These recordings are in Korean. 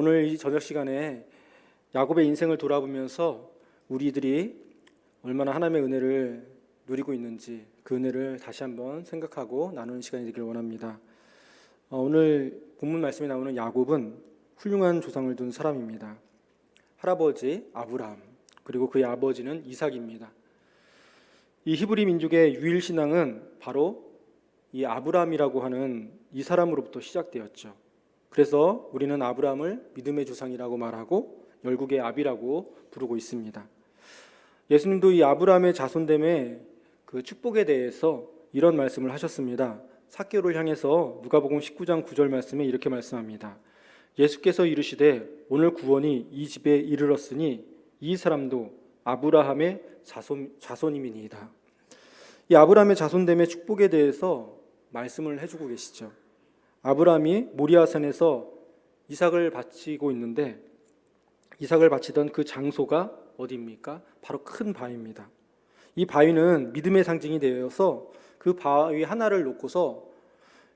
오늘 이 저녁 시간에 야곱의 인생을 돌아보면서 우리들이 얼마나 하나님의 은혜를 누리고 있는지 그 은혜를 다시 한번 생각하고 나누는 시간이 되기를 원합니다. 오늘 본문 말씀에 나오는 야곱은 훌륭한 조상을 둔 사람입니다. 할아버지 아브라함, 그리고 그의 아버지는 이삭입니다. 이 히브리 민족의 유일 신앙은 바로 이 아브라함이라고 하는 이 사람으로부터 시작되었죠. 그래서 우리는 아브라함을 믿음의 조상이라고 말하고 열국의 아비라고 부르고 있습니다. 예수님도 이 아브라함의 자손됨의 그 축복에 대해서 이런 말씀을 하셨습니다. 삭개오를 향해서 누가복음 19장 9절 말씀에 이렇게 말씀합니다. 예수께서 이르시되 오늘 구원이 이 집에 이르렀으니 이 사람도 아브라함의 자손임이니이다. 이 아브라함의 자손됨의 축복에 대해서 말씀을 해주고 계시죠. 아브라함이 모리아산에서 이삭을 바치고 있는데 이삭을 바치던 그 장소가 어디입니까? 바로 큰 바위입니다. 이 바위는 믿음의 상징이 되어서 그 바위 하나를 놓고서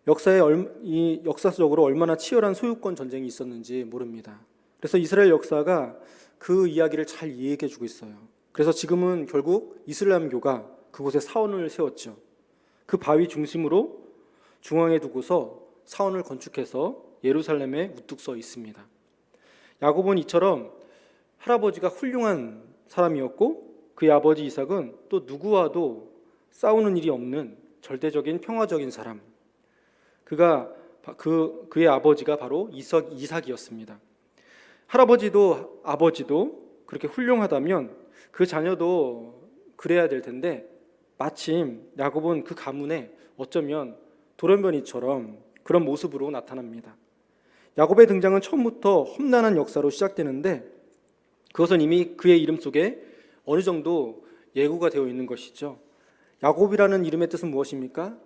역사적으로 얼마나 치열한 소유권 전쟁이 있었는지 모릅니다. 그래서 이스라엘 역사가 그 이야기를 잘 이해해 주고 있어요. 그래서 지금은 결국 이슬람교가 그곳에 사원을 세웠죠. 그 바위 중심으로 중앙에 두고서 사원을 건축해서 예루살렘에 우뚝 서 있습니다. 야곱은 이처럼 할아버지가 훌륭한 사람이었고 그의 아버지 이삭은 또 누구와도 싸우는 일이 없는 절대적인 평화적인 사람. 그의 아버지가 바로 이삭이었습니다. 할아버지도 아버지도 그렇게 훌륭하다면 그 자녀도 그래야 될 텐데 마침 야곱은 그 가문에 어쩌면 돌연변이처럼 그런 모습으로 나타납니다. 야곱의 등장은 처음부터 험난한 역사로 시작되는데 그것은 이미 그의 이름 속에 어느 정도 예고가 되어 있는 것이죠. 야곱이라는 이름의 뜻은 무엇입니까?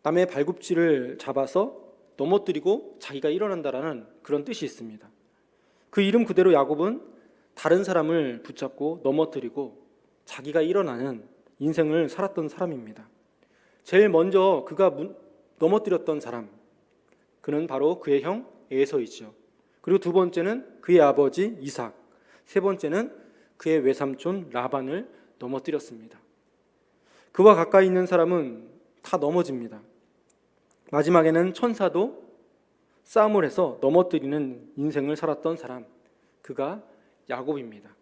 남의 발굽질을 잡아서 넘어뜨리고 자기가 일어난다라는 그런 뜻이 있습니다. 그 이름 그대로 야곱은 다른 사람을 붙잡고 넘어뜨리고 자기가 일어나는 인생을 살았던 사람입니다. 제일 먼저 그가 넘어뜨렸던 사람, 그는 바로 그의 형 에서이죠. 그리고 두 번째는 그의 아버지 이삭, 세 번째는 그의 외삼촌 라반을 넘어뜨렸습니다. 그와 가까이 있는 사람은 다 넘어집니다. 마지막에는 천사도 싸움을 해서 넘어뜨리는 인생을 살았던 사람, 그가 야곱입니다.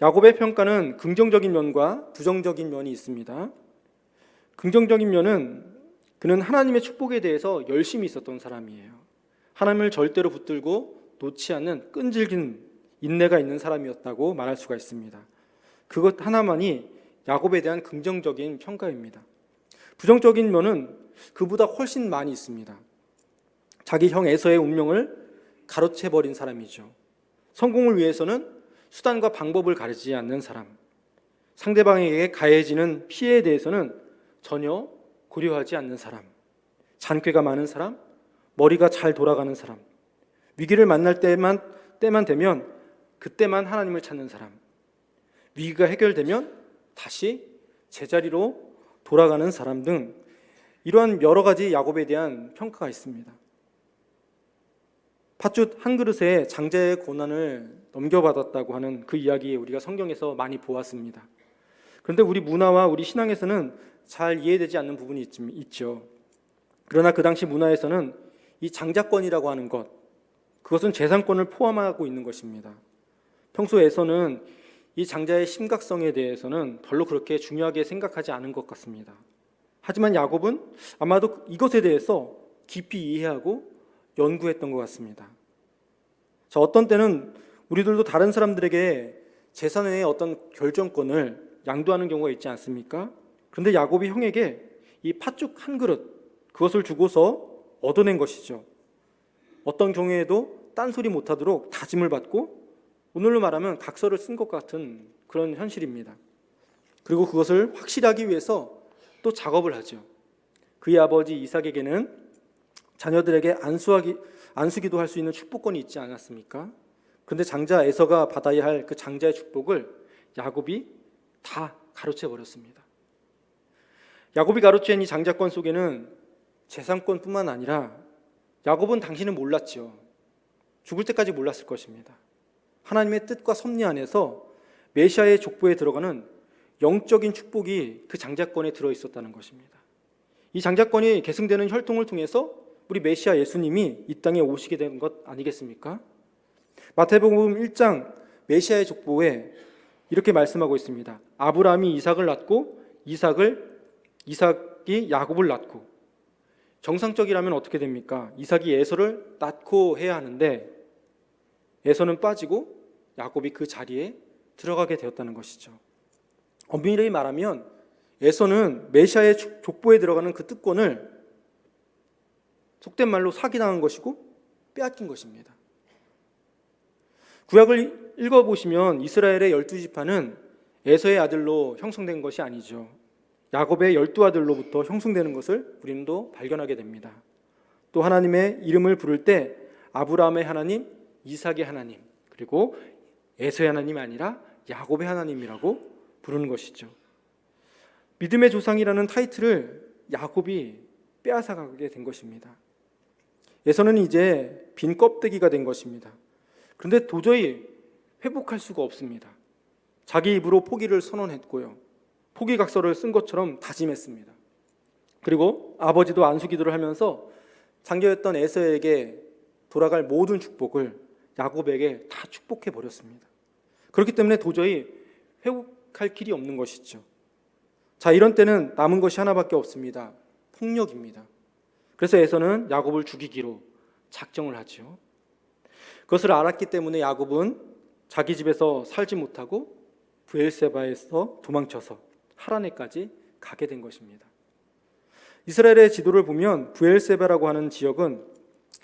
야곱의 평가는 긍정적인 면과 부정적인 면이 있습니다. 긍정적인 면은 그는 하나님의 축복에 대해서 열심히 있었던 사람이에요. 하나님을 절대로 붙들고 놓지 않는 끈질긴 인내가 있는 사람이었다고 말할 수가 있습니다. 그것 하나만이 야곱에 대한 긍정적인 평가입니다. 부정적인 면은 그보다 훨씬 많이 있습니다. 자기 형 에서의 운명을 가로채버린 사람이죠. 성공을 위해서는 수단과 방법을 가리지 않는 사람, 상대방에게 가해지는 피해에 대해서는 전혀 고려하지 않는 사람, 잔꾀가 많은 사람, 머리가 잘 돌아가는 사람, 위기를 만날 때만 되면 그때만 하나님을 찾는 사람, 위기가 해결되면 다시 제자리로 돌아가는 사람 등 이러한 여러 가지 야곱에 대한 평가가 있습니다. 팥죽 한 그릇에 장자의 고난을 넘겨받았다고 하는 그 이야기 우리가 성경에서 많이 보았습니다. 그런데 우리 문화와 우리 신앙에서는 잘 이해되지 않는 부분이 있죠. 그러나 그 당시 문화에서는 이 장자권이라고 하는 것, 그것은 재산권을 포함하고 있는 것입니다. 평소에서는 이 장자의 심각성에 대해서는 별로 그렇게 중요하게 생각하지 않은 것 같습니다. 하지만 야곱은 아마도 이것에 대해서 깊이 이해하고 연구했던 것 같습니다. 자, 어떤 때는 우리들도 다른 사람들에게 재산의 어떤 결정권을 양도하는 경우가 있지 않습니까? 그런데 야곱이 형에게 이 팥죽 한 그릇 그것을 주고서 얻어낸 것이죠. 어떤 경우에도 딴소리 못하도록 다짐을 받고 오늘로 말하면 각서를 쓴 것 같은 그런 현실입니다. 그리고 그것을 확실하기 위해서 또 작업을 하죠. 그의 아버지 이삭에게는 자녀들에게 안수기도 할 수 있는 축복권이 있지 않았습니까? 그런데 장자 에서가 받아야 할 그 장자의 축복을 야곱이 다 가로채 버렸습니다. 야곱이 가로챈 이 장자권 속에는 재산권뿐만 아니라 야곱은 당신은 몰랐죠. 죽을 때까지 몰랐을 것입니다. 하나님의 뜻과 섭리 안에서 메시아의 족보에 들어가는 영적인 축복이 그 장자권에 들어있었다는 것입니다. 이 장자권이 계승되는 혈통을 통해서 우리 메시아 예수님이 이 땅에 오시게 된 것 아니겠습니까? 마태복음 1장 메시아의 족보에 이렇게 말씀하고 있습니다. 아브라함이 이삭을 낳고 이삭이 야곱을 낳고, 정상적이라면 어떻게 됩니까? 이삭이 에서를 낳고 해야 하는데 에서는 빠지고 야곱이 그 자리에 들어가게 되었다는 것이죠. 엄밀히 말하면 에서는 메시아의 족보에 들어가는 그 특권을 속된 말로 사기당한 것이고 빼앗긴 것입니다. 구약을 읽어보시면 이스라엘의 12지파는 에서의 아들로 형성된 것이 아니죠. 야곱의 12아들로부터 형성되는 것을 우리는 또 발견하게 됩니다. 또 하나님의 이름을 부를 때 아브라함의 하나님, 이삭의 하나님, 그리고 에서의 하나님이 아니라 야곱의 하나님이라고 부르는 것이죠. 믿음의 조상이라는 타이틀을 야곱이 빼앗아가게 된 것입니다. 에서는 이제 빈 껍데기가 된 것입니다. 그런데 도저히 회복할 수가 없습니다. 자기 입으로 포기를 선언했고요, 포기각서를 쓴 것처럼 다짐했습니다. 그리고 아버지도 안수기도를 하면서 장녀였던 에서에게 돌아갈 모든 축복을 야곱에게 다 축복해 버렸습니다. 그렇기 때문에 도저히 회복할 길이 없는 것이죠. 자, 이런 때는 남은 것이 하나밖에 없습니다. 폭력입니다. 그래서 에서는 야곱을 죽이기로 작정을 하죠. 그것을 알았기 때문에 야곱은 자기 집에서 살지 못하고 브엘세바에서 도망쳐서 하란에까지 가게 된 것입니다. 이스라엘의 지도를 보면 브엘세바라고 하는 지역은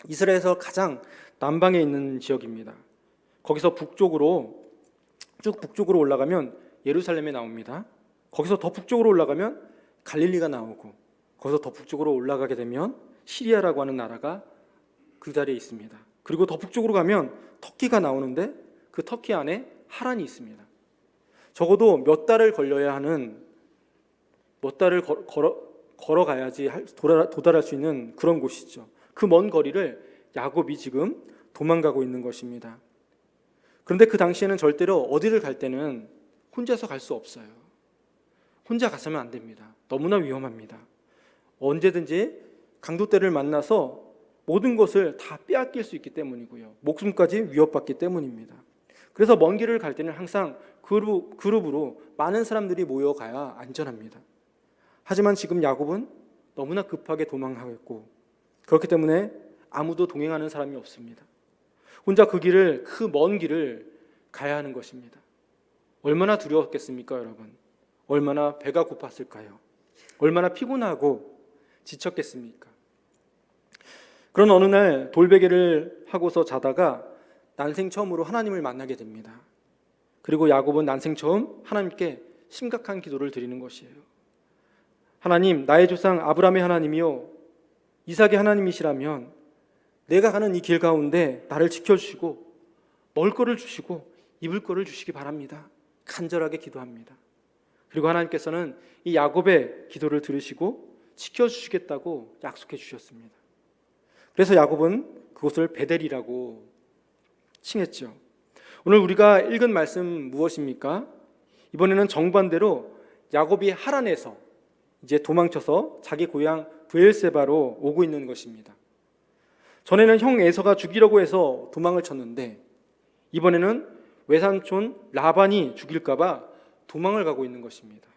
이스라엘에서 가장 남방에 있는 지역입니다. 거기서 쭉 북쪽으로 올라가면 예루살렘에 나옵니다. 거기서 더 북쪽으로 올라가면 갈릴리가 나오고, 거기서 더 북쪽으로 올라가게 되면 시리아라고 하는 나라가 그 자리에 있습니다. 그리고 더 북쪽으로 가면 터키가 나오는데 그 터키 안에 하란이 있습니다. 적어도 몇 달을 걸어가야지 도달할 수 있는 그런 곳이죠. 그 먼 거리를 야곱이 지금 도망가고 있는 것입니다. 그런데 그 당시에는 절대로 어디를 갈 때는 혼자서 갈 수 없어요. 혼자 가서는 안 됩니다. 너무나 위험합니다. 언제든지 강도떼를 만나서 모든 것을 다 빼앗길 수 있기 때문이고요, 목숨까지 위협받기 때문입니다. 그래서 먼 길을 갈 때는 항상 그룹으로 많은 사람들이 모여가야 안전합니다. 하지만 지금 야곱은 너무나 급하게 도망하겠고, 그렇기 때문에 아무도 동행하는 사람이 없습니다. 혼자 그 먼 길을 가야 하는 것입니다. 얼마나 두려웠겠습니까, 여러분? 얼마나 배가 고팠을까요? 얼마나 피곤하고 지쳤겠습니까? 그런 어느 날 돌베개를 하고서 자다가 난생 처음으로 하나님을 만나게 됩니다. 그리고 야곱은 난생 처음 하나님께 심각한 기도를 드리는 것이에요. 하나님, 나의 조상 아브라함의 하나님이요 이삭의 하나님이시라면 내가 가는 이 길 가운데 나를 지켜주시고 먹을 거를 주시고 입을 거를 주시기 바랍니다. 간절하게 기도합니다. 그리고 하나님께서는 이 야곱의 기도를 들으시고 지켜주시겠다고 약속해 주셨습니다. 그래서 야곱은 그곳을 베델이라고 칭했죠. 오늘 우리가 읽은 말씀 무엇입니까? 이번에는 정반대로 야곱이 하란에서 이제 도망쳐서 자기 고향 브엘세바로 오고 있는 것입니다. 전에는 형 에서가 죽이려고 해서 도망을 쳤는데 이번에는 외삼촌 라반이 죽일까 봐 도망을 가고 있는 것입니다.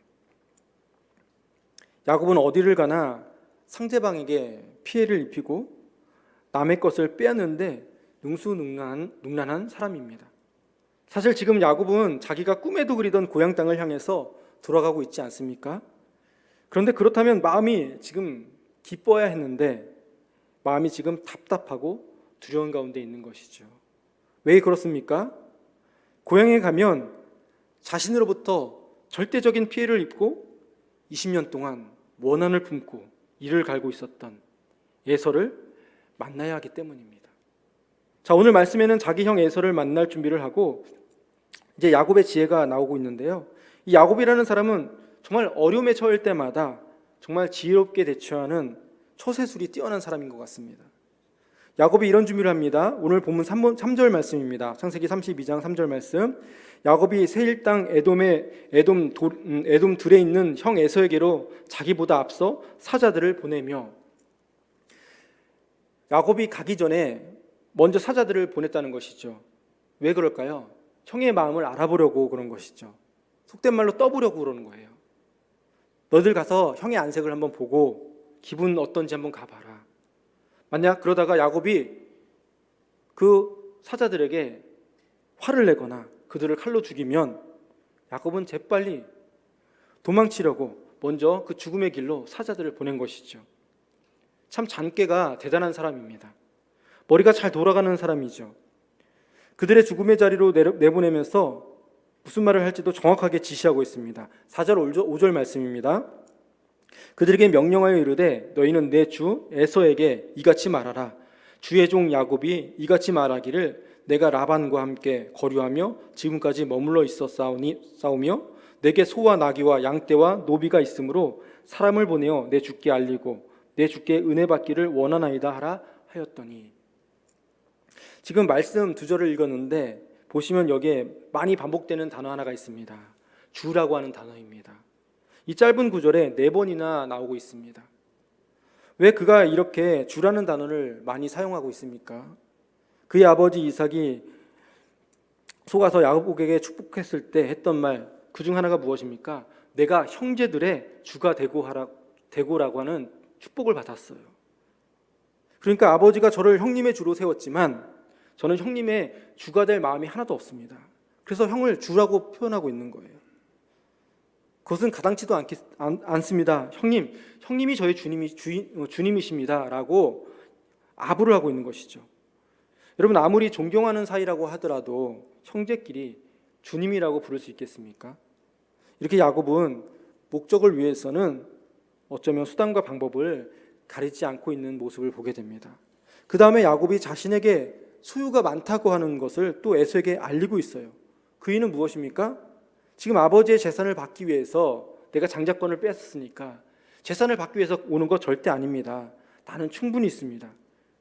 야곱은 어디를 가나 상대방에게 피해를 입히고 남의 것을 빼앗는데 능수능란한 사람입니다. 사실 지금 야곱은 자기가 꿈에도 그리던 고향 땅을 향해서 돌아가고 있지 않습니까? 그런데 그렇다면 마음이 지금 기뻐야 했는데 마음이 지금 답답하고 두려운 가운데 있는 것이죠. 왜 그렇습니까? 고향에 가면 자신으로부터 절대적인 피해를 입고 20년 동안 원한을 품고 이를 갈고 있었던 에서를 만나야 하기 때문입니다. 자, 오늘 말씀에는 자기 형 에서를 만날 준비를 하고 이제 야곱의 지혜가 나오고 있는데요. 이 야곱이라는 사람은 정말 어려움에 처할 때마다 정말 지혜롭게 대처하는 처세술이 뛰어난 사람인 것 같습니다. 야곱이 이런 준비를 합니다. 오늘 본문 3절 말씀입니다. 창세기 32장 3절 말씀. 야곱이 세일 땅 에돔 들에 있는 형 에서에게로 자기보다 앞서 사자들을 보내며, 야곱이 가기 전에 먼저 사자들을 보냈다는 것이죠. 왜 그럴까요? 형의 마음을 알아보려고 그런 것이죠. 속된 말로 떠보려고 그러는 거예요. 너희들 가서 형의 안색을 한번 보고 기분 어떤지 한번 가봐라. 만약 그러다가 야곱이 그 사자들에게 화를 내거나 그들을 칼로 죽이면 야곱은 재빨리 도망치려고 먼저 그 죽음의 길로 사자들을 보낸 것이죠. 참 잔꾀가 대단한 사람입니다. 머리가 잘 돌아가는 사람이죠. 그들의 죽음의 자리로 내보내면서 무슨 말을 할지도 정확하게 지시하고 있습니다. 4절 5절 말씀입니다. 그들에게 명령하여 이르되 너희는 내 주 에서에게 이같이 말하라. 주의 종 야곱이 이같이 말하기를 내가 라반과 함께 거류하며 지금까지 머물러 있어 싸우며 내게 소와 나귀와 양떼와 노비가 있으므로 사람을 보내어 내 주께 알리고 내 주께 은혜 받기를 원하나이다 하라 하였더니. 지금 말씀 2절을 읽었는데 보시면 여기에 많이 반복되는 단어 하나가 있습니다. 주라고 하는 단어입니다. 이 짧은 구절에 4번이나 나오고 있습니다. 왜 그가 이렇게 주라는 단어를 많이 사용하고 있습니까? 그의 아버지 이삭이 속아서 야곱에게 축복했을 때 했던 말, 그중 하나가 무엇입니까? 내가 형제들의 주가 되고라고 하는 축복을 받았어요. 그러니까 아버지가 저를 형님의 주로 세웠지만 저는 형님의 주가 될 마음이 하나도 없습니다. 그래서 형을 주라고 표현하고 있는 거예요. 그것은 가당치도 않습니다. 형님이 저희 주님이십니다 라고 아부를 하고 있는 것이죠. 여러분, 아무리 존경하는 사이라고 하더라도 형제끼리 주님이라고 부를 수 있겠습니까? 이렇게 야곱은 목적을 위해서는 어쩌면 수단과 방법을 가리지 않고 있는 모습을 보게 됩니다. 그 다음에 야곱이 자신에게 소유가 많다고 하는 것을 또 에서에게 알리고 있어요. 그 이유는 무엇입니까? 지금 아버지의 재산을 받기 위해서 내가 장자권을 뺏었으니까 재산을 받기 위해서 오는 거 절대 아닙니다. 나는 충분히 있습니다.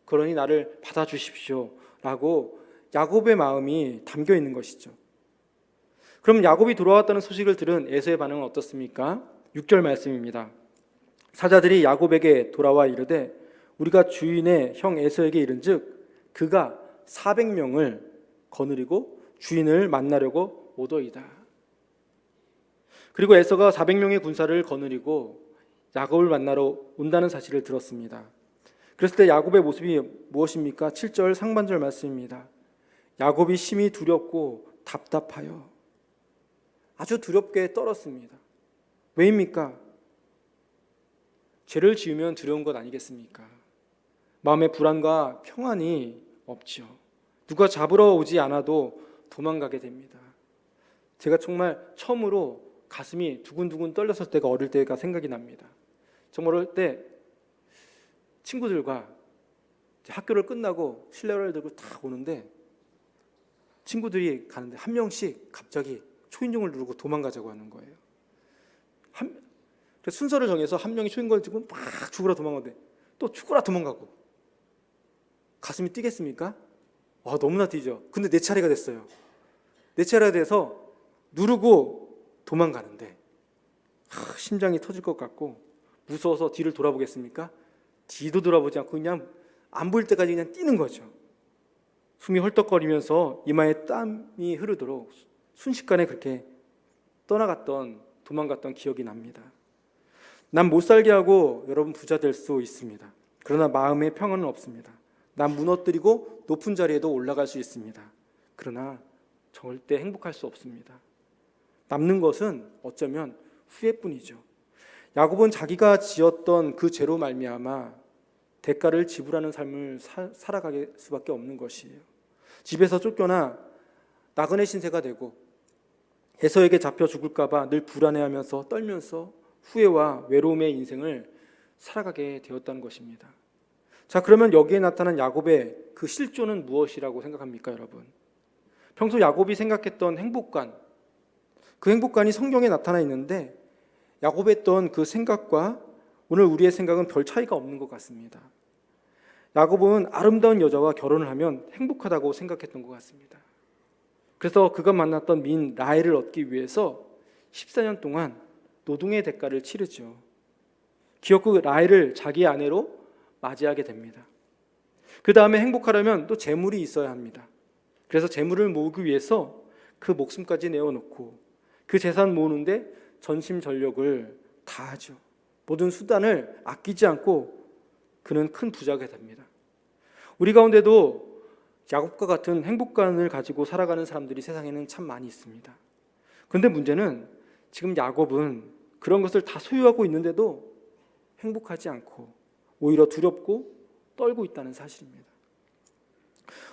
그러니 나를 받아주십시오 라고 야곱의 마음이 담겨 있는 것이죠. 그럼 야곱이 돌아왔다는 소식을 들은 에서의 반응은 어떻습니까? 6절 말씀입니다. 사자들이 야곱에게 돌아와 이르되 우리가 주인의 형 에서에게 이른즉 그가 400명을 거느리고 주인을 만나려고 오더이다. 그리고 에서가 400명의 군사를 거느리고 야곱을 만나러 온다는 사실을 들었습니다. 그랬을 때 야곱의 모습이 무엇입니까? 7절 상반절 말씀입니다. 야곱이 심히 두렵고 답답하여 아주 두렵게 떨었습니다. 왜입니까? 죄를 지으면 두려운 것 아니겠습니까? 마음의 불안과 평안이 없죠. 누가 잡으러 오지 않아도 도망가게 됩니다. 제가 정말 처음으로 가슴이 두근두근 떨렸을 때가 어릴 때가 생각이 납니다. 정말 어릴 때 친구들과 학교를 끝나고 실내화를 들고 딱 오는데 친구들이 가는데 한 명씩 갑자기 초인종을 누르고 도망가자고 하는 거예요. 순서를 정해서 한 명이 초인종을 들고 막 죽으라 도망가는데 또 죽으라 도망가고. 가슴이 뛰겠습니까? 너무나 뛰죠. 근데 내 차례가 됐어요. 내 차례가 돼서 누르고 도망가는데 심장이 터질 것 같고 무서워서 뒤를 돌아보겠습니까? 뒤도 돌아보지 않고 그냥 안 보일 때까지 그냥 뛰는 거죠. 숨이 헐떡거리면서 이마에 땀이 흐르도록 순식간에 그렇게 도망갔던 기억이 납니다. 난 못 살게 하고 여러분 부자 될 수 있습니다. 그러나 마음의 평안은 없습니다. 난 무너뜨리고 높은 자리에도 올라갈 수 있습니다. 그러나 절대 행복할 수 없습니다. 남는 것은 어쩌면 후회뿐이죠. 야곱은 자기가 지었던 그 죄로 말미암아 대가를 지불하는 삶을 살아갈 수밖에 없는 것이에요. 집에서 쫓겨나 나그네 신세가 되고 에서에게 잡혀 죽을까 봐 늘 불안해하면서 떨면서 후회와 외로움의 인생을 살아가게 되었다는 것입니다. 자, 그러면 여기에 나타난 야곱의 그 실존은 무엇이라고 생각합니까, 여러분? 평소 야곱이 생각했던 행복관, 그 행복관이 성경에 나타나 있는데 야곱의 했던 그 생각과 오늘 우리의 생각은 별 차이가 없는 것 같습니다. 야곱은 아름다운 여자와 결혼을 하면 행복하다고 생각했던 것 같습니다. 그래서 그가 만났던 미인 라헬을 얻기 위해서 14년 동안 노동의 대가를 치르죠. 기어코 라헬을 자기 아내로 맞이하게 됩니다. 그 다음에 행복하려면 또 재물이 있어야 합니다. 그래서 재물을 모으기 위해서 그 목숨까지 내어놓고 그 재산 모으는데 전심전력을 다하죠. 모든 수단을 아끼지 않고 그는 큰 부자가 됩니다. 우리 가운데도 야곱과 같은 행복감을 가지고 살아가는 사람들이 세상에는 참 많이 있습니다. 그런데 문제는 지금 야곱은 그런 것을 다 소유하고 있는데도 행복하지 않고 오히려 두렵고 떨고 있다는 사실입니다.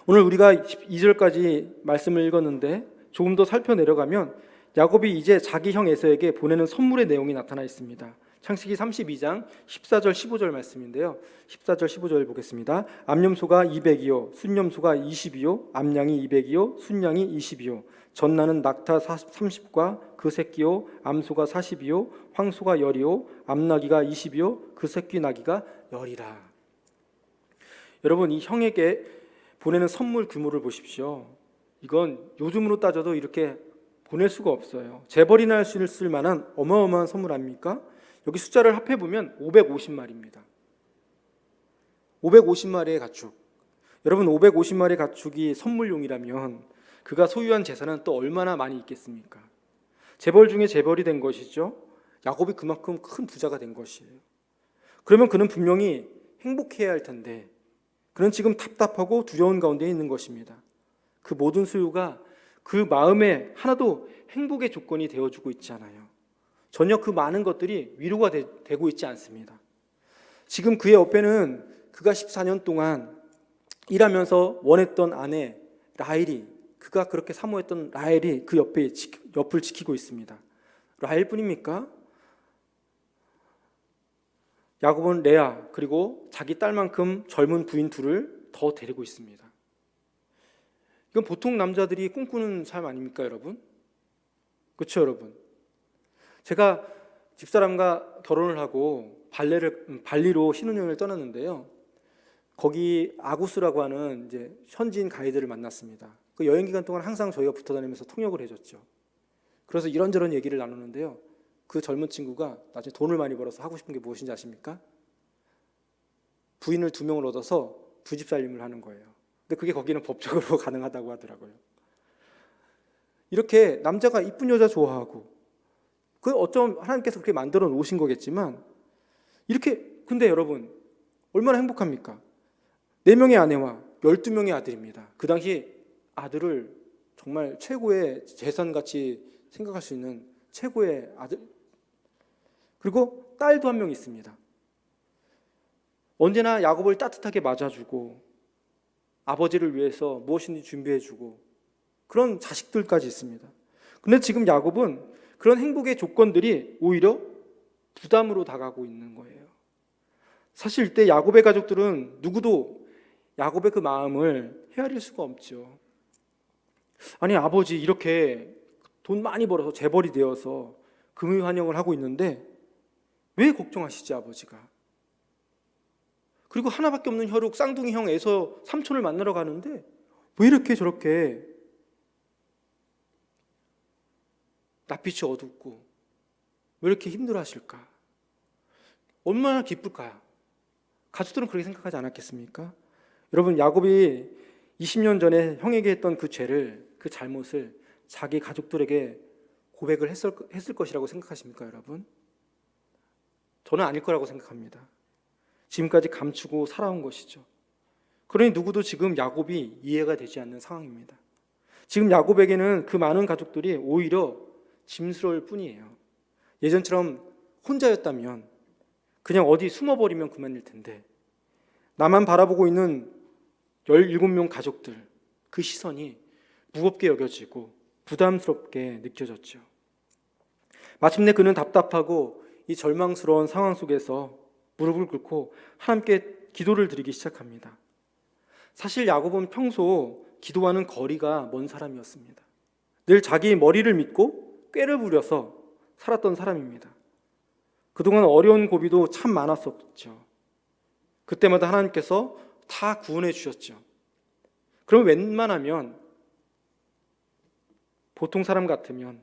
오늘 우리가 2절까지 말씀을 읽었는데 조금 더 살펴 내려가면 야곱이 이제 자기 형 에서에게 보내는 선물의 내용이 나타나 있습니다. 창세기 32장 14절 15절 말씀인데요. 14절 15절 보겠습니다. 암염소가 200이요 순염소가 20이요 암양이 200이요 순양이 20이요 전나는 낙타 30과 그 새끼요 암소가 40이요 황소가 10이요 암나귀가 20이요 그 새끼 나귀가 10이라. 여러분, 이 형에게 보내는 선물 규모를 보십시오. 이건 요즘으로 따져도 이렇게 보낼 수가 없어요. 재벌이나 할 수 있을 만한 어마어마한 선물 아닙니까? 여기 숫자를 합해보면 550마리입니다. 550마리의 가축. 여러분, 550마리의 가축이 선물용이라면 그가 소유한 재산은 또 얼마나 많이 있겠습니까? 재벌 중에 재벌이 된 것이죠. 야곱이 그만큼 큰 부자가 된 것이에요. 그러면 그는 분명히 행복해야 할 텐데 그는 지금 답답하고 두려운 가운데 있는 것입니다. 그 모든 소유가 그 마음에 하나도 행복의 조건이 되어주고 있지 않아요. 전혀 그 많은 것들이 위로가 되고 있지 않습니다. 지금 그의 옆에는 그가 14년 동안 일하면서 원했던 아내 라헬이, 그가 그렇게 사모했던 라헬이 그 옆을 지키고 있습니다. 라헬뿐입니까? 야곱은 레아 그리고 자기 딸만큼 젊은 부인 둘을 더 데리고 있습니다. 이건 보통 남자들이 꿈꾸는 삶 아닙니까, 여러분? 그렇죠, 여러분? 제가 집사람과 결혼을 하고 발리로 신혼여행을 떠났는데요. 거기 아구스라고 하는 이제 현지인 가이드를 만났습니다. 그 여행 기간 동안 항상 저희가 붙어 다니면서 통역을 해줬죠. 그래서 이런저런 얘기를 나누는데요. 그 젊은 친구가 나중에 돈을 많이 벌어서 하고 싶은 게 무엇인지 아십니까? 부인을 2명을 얻어서 두 집 살림을 하는 거예요. 근데 그게 거기는 법적으로 가능하다고 하더라고요. 이렇게 남자가 이쁜 여자 좋아하고, 그 어쩜 하나님께서 그렇게 만들어 놓으신 거겠지만, 이렇게, 근데 여러분 얼마나 행복합니까? 4명의 아내와 12명의 아들입니다. 그 당시 아들을 정말 최고의 재산같이 생각할 수 있는 최고의 아들, 그리고 딸도 1명 있습니다. 언제나 야곱을 따뜻하게 맞아주고 아버지를 위해서 무엇인지 준비해주고 그런 자식들까지 있습니다. 그런데 지금 야곱은 그런 행복의 조건들이 오히려 부담으로 다가오고 있는 거예요. 사실 이때 야곱의 가족들은 누구도 야곱의 그 마음을 헤아릴 수가 없죠. 아니, 아버지 이렇게 돈 많이 벌어서 재벌이 되어서 금유 환영을 하고 있는데 왜 걱정하시지, 아버지가? 그리고 하나밖에 없는 혈육 쌍둥이 형 에서 삼촌을 만나러 가는데 왜 이렇게 저렇게 낯빛이 어둡고 왜 이렇게 힘들어하실까? 얼마나 기쁠까요? 가족들은 그렇게 생각하지 않았겠습니까? 여러분, 야곱이 20년 전에 형에게 했던 그 죄를, 그 잘못을 자기 가족들에게 고백을 했을 것이라고 생각하십니까, 여러분? 저는 아닐 거라고 생각합니다. 지금까지 감추고 살아온 것이죠. 그러니 누구도 지금 야곱이 이해가 되지 않는 상황입니다. 지금 야곱에게는 그 많은 가족들이 오히려 짐스러울 뿐이에요. 예전처럼 혼자였다면 그냥 어디 숨어버리면 그만일 텐데, 나만 바라보고 있는 17명 가족들, 그 시선이 무겁게 여겨지고 부담스럽게 느껴졌죠. 마침내 그는 답답하고 이 절망스러운 상황 속에서 무릎을 꿇고 하나님께 기도를 드리기 시작합니다. 사실 야곱은 평소 기도와는 거리가 먼 사람이었습니다. 늘 자기 머리를 믿고 꾀를 부려서 살았던 사람입니다. 그동안 어려운 고비도 참 많았었죠. 그때마다 하나님께서 다 구원해 주셨죠. 그럼 웬만하면 보통 사람 같으면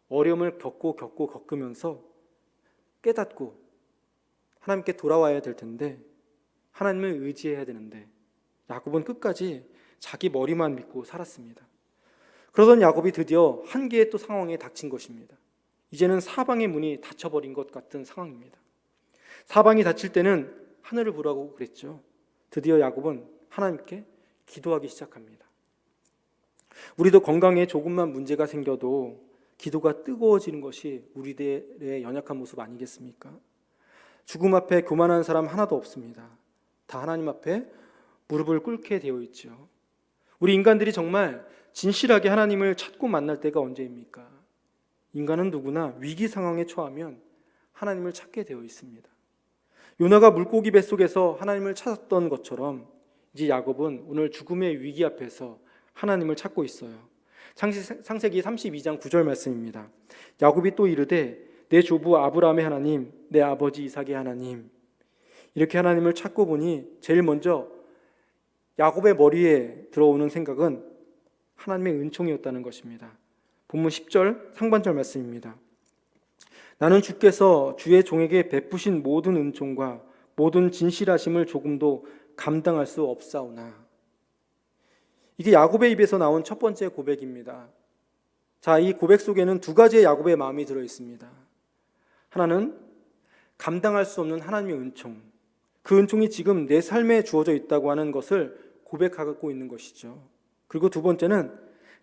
어려움을 겪으면서 깨닫고 하나님께 돌아와야 될 텐데, 하나님을 의지해야 되는데, 야곱은 끝까지 자기 머리만 믿고 살았습니다. 그러던 야곱이 드디어 한계의 또 상황에 닥친 것입니다. 이제는 사방의 문이 닫혀버린 것 같은 상황입니다. 사방이 닫힐 때는 하늘을 보라고 그랬죠. 드디어 야곱은 하나님께 기도하기 시작합니다. 우리도 건강에 조금만 문제가 생겨도 기도가 뜨거워지는 것이 우리들의 연약한 모습 아니겠습니까? 죽음 앞에 교만한 사람 하나도 없습니다. 다 하나님 앞에 무릎을 꿇게 되어 있죠. 우리 인간들이 정말 진실하게 하나님을 찾고 만날 때가 언제입니까? 인간은 누구나 위기 상황에 처하면 하나님을 찾게 되어 있습니다. 요나가 물고기 뱃속에서 하나님을 찾았던 것처럼 이제 야곱은 오늘 죽음의 위기 앞에서 하나님을 찾고 있어요. 창세기 32장 9절 말씀입니다. 야곱이 또 이르되 내 조부 아브라함의 하나님, 내 아버지 이삭의 하나님. 이렇게 하나님을 찾고 보니 제일 먼저 야곱의 머리에 들어오는 생각은 하나님의 은총이었다는 것입니다. 본문 10절 상반절 말씀입니다. 나는 주께서 주의 종에게 베푸신 모든 은총과 모든 진실하심을 조금도 감당할 수 없사오나. 이게 야곱의 입에서 나온 첫 번째 고백입니다. 자, 이 고백 속에는 두 가지의 야곱의 마음이 들어 있습니다. 하나는 감당할 수 없는 하나님의 은총, 그 은총이 지금 내 삶에 주어져 있다고 하는 것을 고백하고 있는 것이죠. 그리고 두 번째는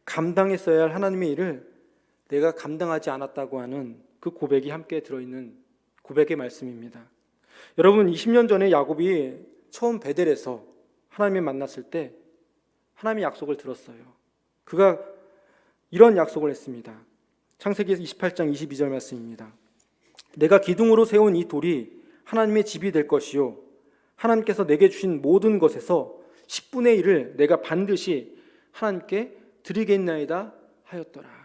감당했어야 할 하나님의 일을 내가 감당하지 않았다고 하는 그 고백이 함께 들어있는 고백의 말씀입니다. 여러분, 20년 전에 야곱이 처음 베델에서 하나님을 만났을 때 하나님의 약속을 들었어요. 그가 이런 약속을 했습니다. 창세기 28장 22절 말씀입니다. 내가 기둥으로 세운 이 돌이 하나님의 집이 될 것이요 하나님께서 내게 주신 모든 것에서 10분의 1을 내가 반드시 하나님께 드리겠나이다 하였더라.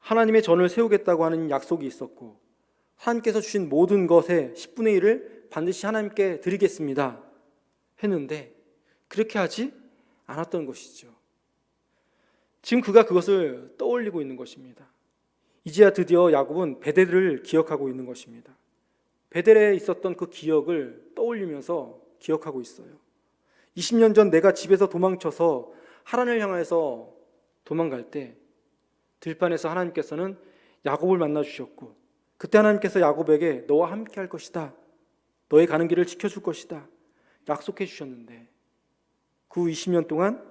하나님의 전을 세우겠다고 하는 약속이 있었고 하나님께서 주신 모든 것의 10분의 1을 반드시 하나님께 드리겠습니다 했는데 그렇게 하지 않았던 것이죠. 지금 그가 그것을 떠올리고 있는 것입니다. 이제야 드디어 야곱은 베델을 기억하고 있는 것입니다. 베델에 있었던 그 기억을 떠올리면서 기억하고 있어요. 20년 전 내가 집에서 도망쳐서 하란을 향해서 도망갈 때 들판에서 하나님께서는 야곱을 만나 주셨고 그때 하나님께서 야곱에게 너와 함께 할 것이다, 너의 가는 길을 지켜줄 것이다 약속해 주셨는데 그 20년 동안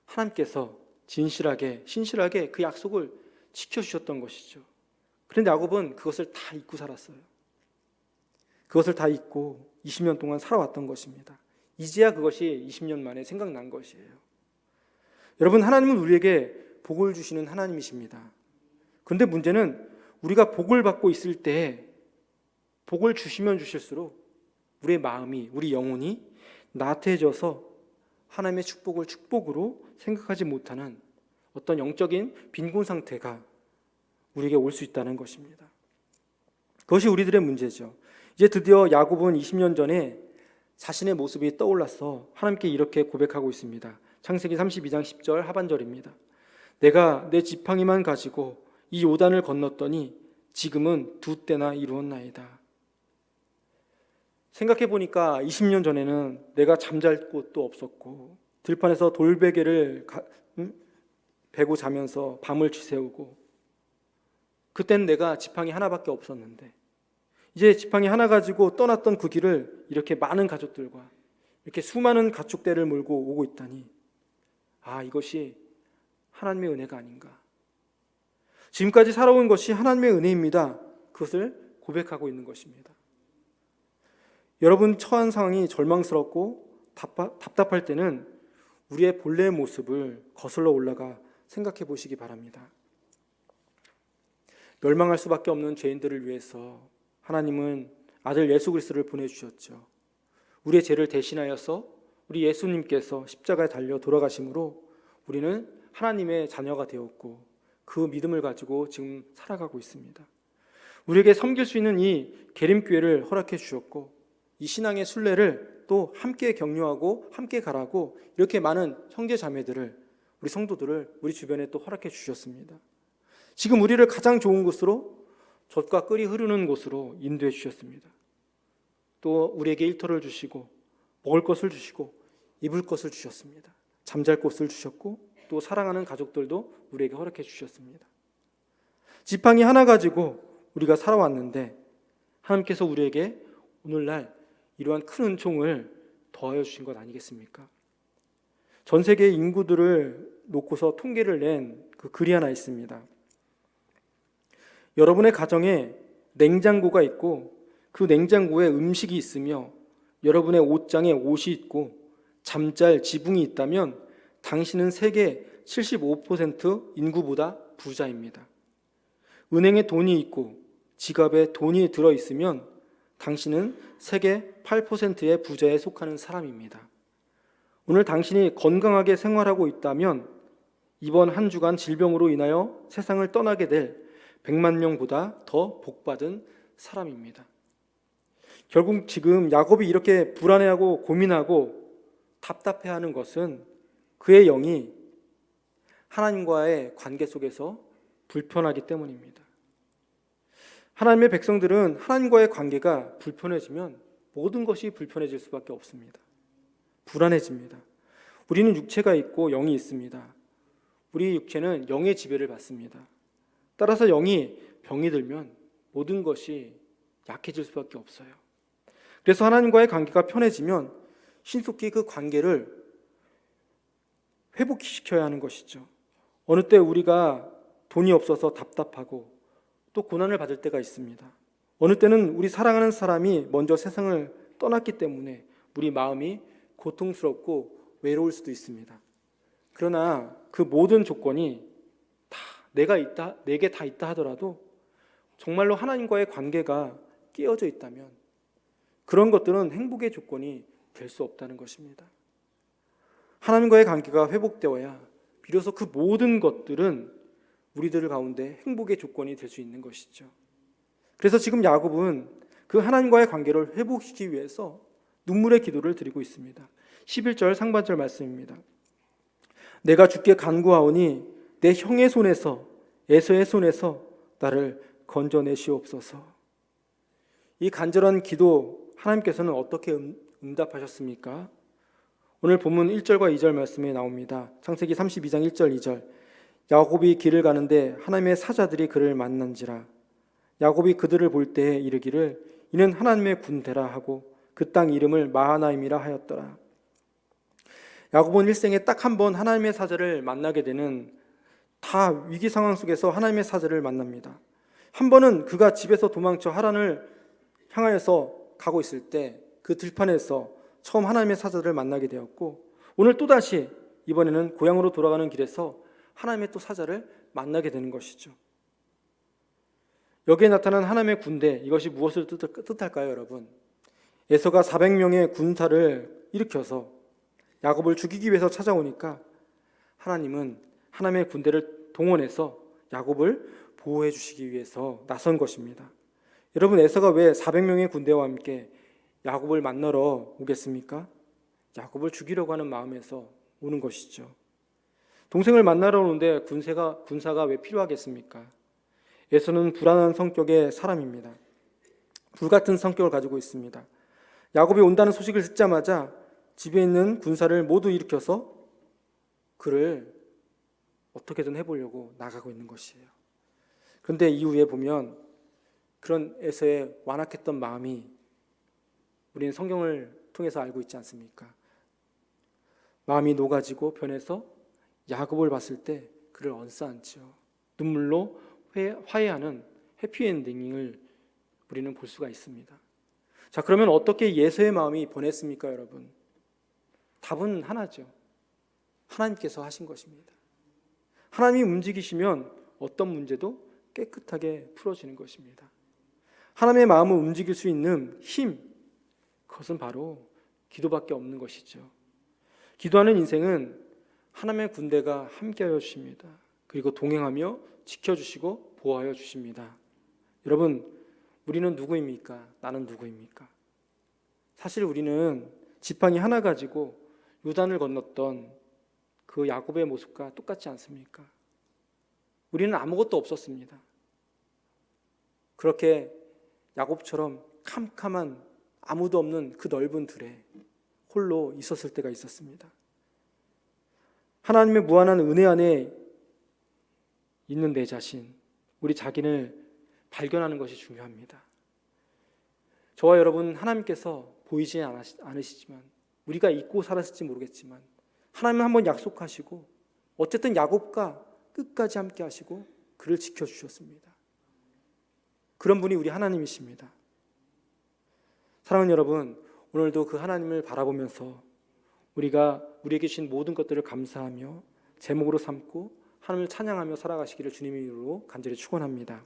하나님께서 진실하게 신실하게 그 약속을 지켜주셨던 것이죠. 그런데 야곱은 그것을 다 잊고 살았어요. 그것을 다 잊고 20년 동안 살아왔던 것입니다. 이제야 그것이 20년 만에 생각난 것이에요. 여러분, 하나님은 우리에게 복을 주시는 하나님이십니다. 그런데 문제는 우리가 복을 받고 있을 때 복을 주시면 주실수록 우리의 마음이, 우리 영혼이 나태해져서 하나님의 축복을 축복으로 생각하지 못하는 어떤 영적인 빈곤 상태가 우리에게 올 수 있다는 것입니다. 그것이 우리들의 문제죠. 이제 드디어 야곱은 20년 전에 자신의 모습이 떠올라서 하나님께 이렇게 고백하고 있습니다. 창세기 32장 10절 하반절입니다. 내가 내 지팡이만 가지고 이 요단을 건넜더니 지금은 두 때나 이루었나이다. 생각해 보니까 20년 전에는 내가 잠잘 곳도 없었고 들판에서 돌베개를 베고 자면서 밤을 지새우고 그때는 내가 지팡이 하나밖에 없었는데 이제 지팡이 하나 가지고 떠났던 그 길을 이렇게 많은 가족들과 이렇게 수많은 가축대를 몰고 오고 있다니, 아, 이것이 하나님의 은혜가 아닌가. 지금까지 살아온 것이 하나님의 은혜입니다. 그것을 고백하고 있는 것입니다. 여러분, 처한 상황이 절망스럽고 답답할 때는 우리의 본래의 모습을 거슬러 올라가 생각해 보시기 바랍니다. 멸망할 수밖에 없는 죄인들을 위해서 하나님은 아들 예수 그리스도를 보내주셨죠. 우리의 죄를 대신하여서 우리 예수님께서 십자가에 달려 돌아가심으로 우리는 하나님의 자녀가 되었고 그 믿음을 가지고 지금 살아가고 있습니다. 우리에게 섬길 수 있는 이 계림교회를 허락해 주셨고 이 신앙의 순례를 또 함께 격려하고 함께 가라고 이렇게 많은 형제 자매들을, 우리 성도들을 우리 주변에 또 허락해 주셨습니다. 지금 우리를 가장 좋은 곳으로, 젖과 꿀이 흐르는 곳으로 인도해 주셨습니다. 또 우리에게 일터를 주시고 먹을 것을 주시고 입을 것을 주셨습니다. 잠잘 곳을 주셨고 또 사랑하는 가족들도 우리에게 허락해 주셨습니다. 지팡이 하나 가지고 우리가 살아왔는데 하나님께서 우리에게 오늘날 이러한 큰 은총을 더하여 주신 것 아니겠습니까? 전 세계 인구들을 놓고서 통계를 낸 그 글이 하나 있습니다. 여러분의 가정에 냉장고가 있고 그 냉장고에 음식이 있으며 여러분의 옷장에 옷이 있고 잠잘 지붕이 있다면 당신은 세계 75% 인구보다 부자입니다. 은행에 돈이 있고 지갑에 돈이 들어있으면 당신은 세계 8%의 부자에 속하는 사람입니다. 오늘 당신이 건강하게 생활하고 있다면 이번 한 주간 질병으로 인하여 세상을 떠나게 될 100만 명보다 더 복받은 사람입니다. 결국 지금 야곱이 이렇게 불안해하고 고민하고 답답해하는 것은 그의 영이 하나님과의 관계 속에서 불편하기 때문입니다. 하나님의 백성들은 하나님과의 관계가 불편해지면 모든 것이 불편해질 수밖에 없습니다. 불안해집니다. 우리는 육체가 있고 영이 있습니다. 우리 육체는 영의 지배를 받습니다. 따라서 영이 병이 들면 모든 것이 약해질 수밖에 없어요. 그래서 하나님과의 관계가 편해지면 신속히 그 관계를 회복시켜야 하는 것이죠. 어느 때 우리가 돈이 없어서 답답하고 또 고난을 받을 때가 있습니다. 어느 때는 우리 사랑하는 사람이 먼저 세상을 떠났기 때문에 우리 마음이 고통스럽고 외로울 수도 있습니다. 그러나 그 모든 조건이 다 내게 다 있다 하더라도 정말로 하나님과의 관계가 깨어져 있다면 그런 것들은 행복의 조건이 될 수 없다는 것입니다. 하나님과의 관계가 회복되어야 비로소 그 모든 것들은 우리들 가운데 행복의 조건이 될 수 있는 것이죠. 그래서 지금 야곱은 그 하나님과의 관계를 회복시키기 위해서 눈물의 기도를 드리고 있습니다. 11절 상반절 말씀입니다. 내가 주께 간구하오니 내 형의 손에서 에서의 손에서 나를 건져내시옵소서. 이 간절한 기도 하나님께서는 어떻게 응답하셨습니까? 오늘 본문 1절과 2절 말씀에 나옵니다. 창세기 32장 1절 2절. 야곱이 길을 가는데 하나님의 사자들이 그를 만난지라. 야곱이 그들을 볼 때에 이르기를 이는 하나님의 군대라 하고 그 땅 이름을 마하나임이라 하였더라. 야곱은 일생에 딱 한 번 하나님의 사자를 만나게 되는, 다 위기 상황 속에서 하나님의 사자를 만납니다. 한 번은 그가 집에서 도망쳐 하란을 향하여서 가고 있을 때 그 들판에서 처음 하나님의 사자를 만나게 되었고, 오늘 또다시 이번에는 고향으로 돌아가는 길에서 하나님의 또 사자를 만나게 되는 것이죠. 여기에 나타난 하나님의 군대, 이것이 무엇을 뜻할까요, 여러분? 에서가 400명의 군사를 일으켜서 야곱을 죽이기 위해서 찾아오니까 하나님은 하나님의 군대를 동원해서 야곱을 보호해 주시기 위해서 나선 것입니다. 여러분, 에서가 왜 400명의 군대와 함께 야곱을 만나러 오겠습니까? 야곱을 죽이려고 하는 마음에서 오는 것이죠. 동생을 만나러 오는데 군사가 왜 필요하겠습니까? 에서는 불안한 성격의 사람입니다. 불같은 성격을 가지고 있습니다. 야곱이 온다는 소식을 듣자마자 집에 있는 군사를 모두 일으켜서 그를 어떻게든 해보려고 나가고 있는 것이에요. 그런데 이후에 보면 그런 에서의 완악했던 마음이 우리는 성경을 통해서 알고 있지 않습니까? 마음이 녹아지고 변해서 야곱을 봤을 때 그를 언싸안죠. 눈물로 화해하는 해피엔딩을 우리는 볼 수가 있습니다. 자, 그러면 어떻게 에서의 마음이 변했습니까, 여러분? 답은 하나죠. 하나님께서 하신 것입니다. 하나님이 움직이시면 어떤 문제도 깨끗하게 풀어지는 것입니다. 하나님의 마음을 움직일 수 있는 힘, 그것은 바로 기도밖에 없는 것이죠. 기도하는 인생은 하나님의 군대가 함께하여 주십니다. 그리고 동행하며 지켜주시고 보호하여 주십니다. 여러분, 우리는 누구입니까? 나는 누구입니까? 사실 우리는 지팡이 하나 가지고 요단을 건넜던 그 야곱의 모습과 똑같지 않습니까? 우리는 아무것도 없었습니다. 그렇게 야곱처럼 캄캄한 아무도 없는 그 넓은 들에 홀로 있었을 때가 있었습니다. 하나님의 무한한 은혜 안에 있는 내 자신, 우리 자신을 발견하는 것이 중요합니다. 저와 여러분, 하나님께서 보이지 않으시지만, 우리가 잊고 살았을지 모르겠지만 하나님은 한번 약속하시고 어쨌든 야곱과 끝까지 함께 하시고 그를 지켜주셨습니다. 그런 분이 우리 하나님이십니다. 사랑하는 여러분, 오늘도 그 하나님을 바라보면서 우리가 우리에게 주신 모든 것들을 감사하며 제목으로 삼고 하나님을 찬양하며 살아가시기를 주님의 이름으로 간절히 축원합니다.